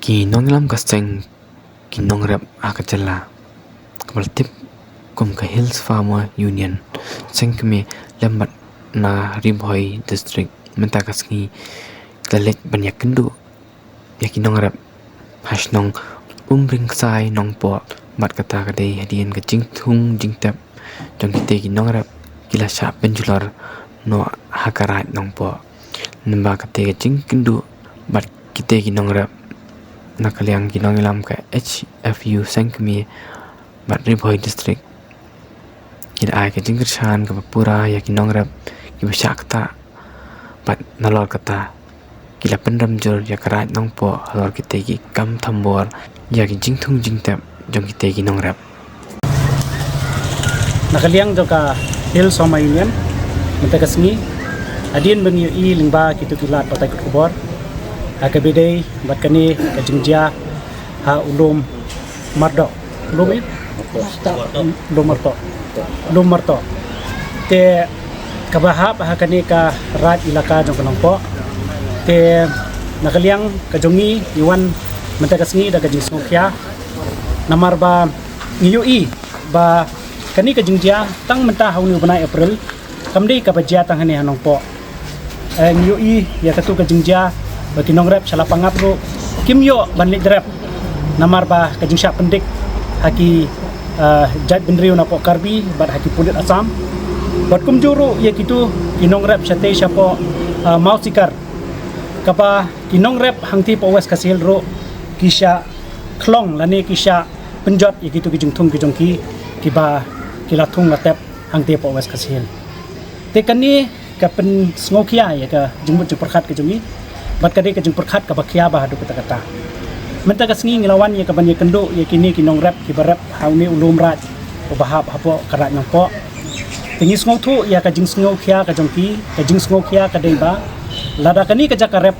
Kinong lam kaseng kinong rep akachala kabaltip kum ka Hills Farmer Union seng kami lembat na Ribhoi district mentakasngi galek banyak kendu ya kinong rep hasnong umbring sai nong po mat kata kadai hadian ke jing thung jing tep jong kite kinong rep kila sha penjular no hakarat nong po nemba kate ke jing kendu bat kite kinong rep nakaliang kinong ilam ka HFU sengkemi bat Ribhoi district kida ai ka jingker shan ka pura ya kinong rep ki syakta bat nalor kata kila pendam jor ya karat nong po halor kite ki kam thambor ya ki jingthung jingtep jong kite kinong rep nakaliang joka Hills Farmer Union mentakasngi adien bengi i lingba kitu kilat patai kubor akabidai bat kani kajingja ha ulum mardo ulum marto te kabahap ha kani ka rat ilaka jong kanong po te nakaliang kajongi iwan mentakasngi da kajing songkya namar ba ngiyui ba kani kajingja tang menta hauni banai April kamdi kabajia tang hani hanong po ngiyui ya katu kajingja bagi nong rep salah pangap ro kimyo banlik rep namar ba kajing syak pendik haki jat benriu na po karbi bat haki pulit asam bat kumjuru ya kitu kinong rep sate syapo mau sikar kapa kinong rep hangti po west kasil ro kisha klong lani kisha penjot ya kitu kijung thung kijung ki kiba kilatung latep hangti po west kasil tekani kapen sngokia ya ka jembut perkhat kijungi bat kadai kajeng perkhat ka bakia bah adu kata-kata mentakasngi ngilawan ya kaban ya kendo ya kini kinong rep kibarep hauni ulum rat bahap hapo karat nang po tingis ngotu ya kajeng sngokia kajongki kajeng sngokia kadai ba lada kani kajak rep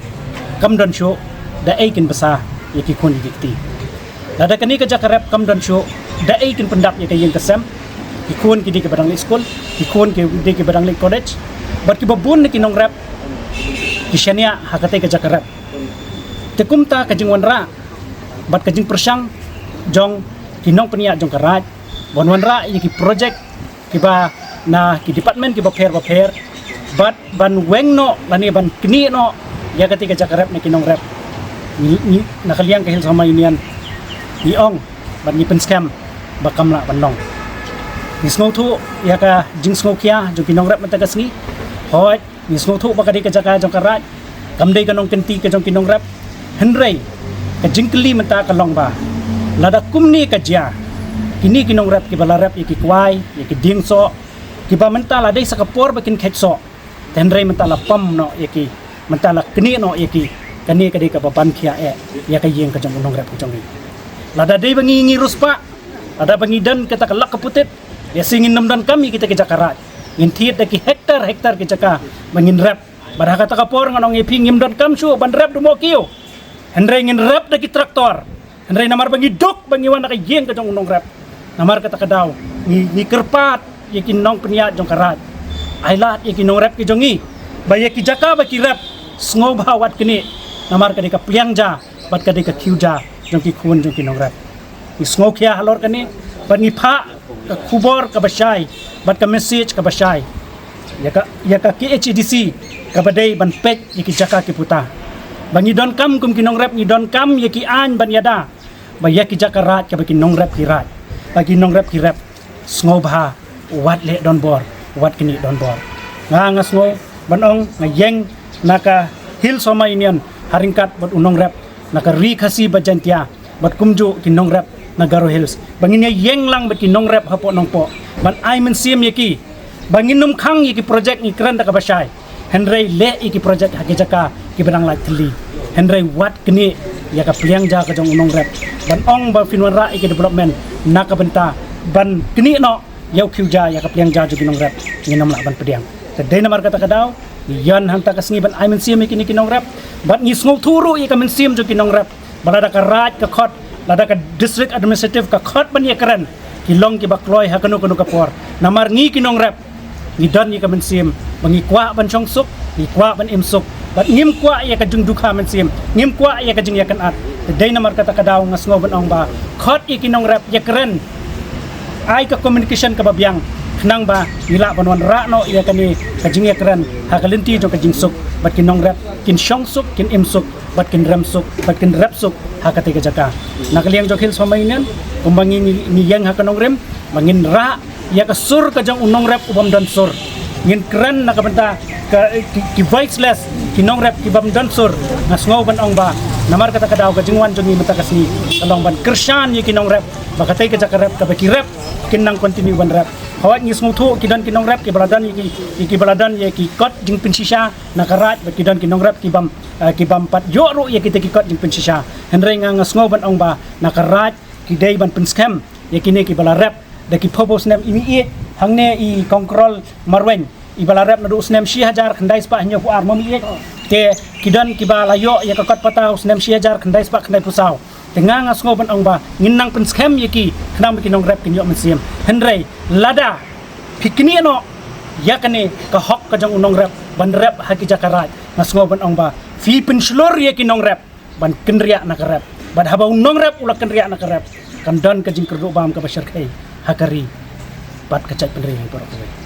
kamdon sho da aikin basa ya ki kon dikti lada kani kajak rep kamdon sho da aikin pendap ya kayeng kesem ki kon kidi ke badang school ki kon ke di ke badang college bat ki babun ni kinong rep kisyania hakate kajak rep tekumta kajing wanra bat kajing persang jong kinong penia jong karaj bon wanra iki project kiba na ki department kiba pair bat ban wengno lani ban kini no ya kate kajak rep ni kinong rep ni nakaliang ka Hills Farmer Union iong ban ni pen scam bakam la bandong ni sngotu ya ka jing snokia jong kinong rep matagasngi hoi ni sngotu bakadi kajaka jong karat kamdei kanong kenti ka jong kinong rep henrei ka jingkli menta kalong ba lada kumni ka jia kini kinong rep ki bala rep iki kwai iki dingso ki ba menta la dei sakapor bakin khekso henrei menta la pam no iki menta la kni no iki kani ka dei ka baban khia ya ka yeng ka jong kinong rep jong ni lada dei bangi ngi ruspa ada bangi dan kita kelak keputit ya singin namdan kami kita ke Jakarta ngin daki hektar kejaka mangin rep baraka takapor nganong iping ngim dan kamsu ban rep dumo kiyo henrei ngin rep daki traktor henrei namar bangi dok bangi wan ka yeng ka jong unong rep namar kata kadaw ni kerpat yakin nong penia jong karat ailat yakin nong rep ki jongi baye ki jaka ba ki rep sngob hawat kini namar ka ka pliangja bat ka ka kiuja jong ki kun jong ki nong rep ni sngokia halor kani ban ni pha ka kubor ka basai bat ka message ka basai ya ka KHDC ka badai ban pek yaki jaka ki puta bangi don kam kum kinong rep ni don kam yaki an ban yada ba yaki jaka rat ka baki nong rep ki rat bagi nong rep ki rep snobha wat le don bor wat kini don bor nga sngo banong nga yeng naka Hills Farmer Union haringkat bat unong rep naka rikasi bajantia bat kumju kinong rep Nagaro Hills bangin yeng lang bat kinong rep hapo nong po ban ay mensim yaki bangin num khang yaki project ni kran da ka basai henrei le iki project hakijaka ki benang la tli henrei wat kini ya ka pliang ja ka jong unong rep ban ong ba finwanra iki development naka benta ban kini no yau kiuja ya ka pliang ja ju kinong rep nginam la ban pediang kedai namar kata kadaw yan hanta kasngi ban ay mensim yaki ni kinong rep bat ni sngo turu ya ka mensim ju kinong rep balada ka raj ka khot lada ka district administrative ka khot ban ya karen kilong ki bakloi hakanu kanu kapor namar ngi kinong rep ngidon ye ka mensim bangi kwa ban chong suk ni kwa ban im suk bat ngim kwa ye ka jung dukha mensim ngim kwa ye ka jung ya kan at dei namar kata kadaw ngas ngo ban ong ba khot ye kinong rap ye keren ai ka communication ka babyang nang ba ila banwan ra no ye ka ni ka jung ya keren ha ka linti to ka jing suk bat kinong rap kin chong suk kin im suk bat kin ram suk bat kin rap suk ha ka te ka jaka nakaliang jokhil somainan kumbangi ni yang ha kanong rem mangin ra ya ka sur ka jang unong rap ubam dan sur ngin keren na kabenta ki voiceless ki nong rap ki bam dan sur ngas ngau ban ong ba namar kata kadaw ka jingwan jongi mata kasni kalong ban kershan ye ki nong rap bakatai ka jaka rap ka ki rap kin nang continue ban rap hawat ngis nguthu ki dan ki nong rap ki baladan ki baladan ye ki kot jing pinsisha nakarat ki dan ki nong rap ki bam pat yo ru ye ki te ki kot jing pinsisha henrei ngas ngau ban ong ba nakarat ki dei ban pinskam ye ki ne ki bala rap da ki phobos nem imi hangne i kontrol marwen i bala rap na dus nem 1000 khandai spa hnya pu ar mami te kidan ki bala yo ya ka kot patau nem 1000 khandai spa khandai pusau te nga ngas ngoban ong ba nginang pen scam ye ki khnam ki nong rap ki yo mensiam henrei lada phikni no ya kane ka hok ka jang unong rap ban rap haki jakarat ngas ngoban ong ba fi pen slor ye ki nong rap ban kenria na rap ban haba unong rap ula kenria na rap kan dan ka jing kerdo bam ka bashar kai hakari bat kacak peneri yang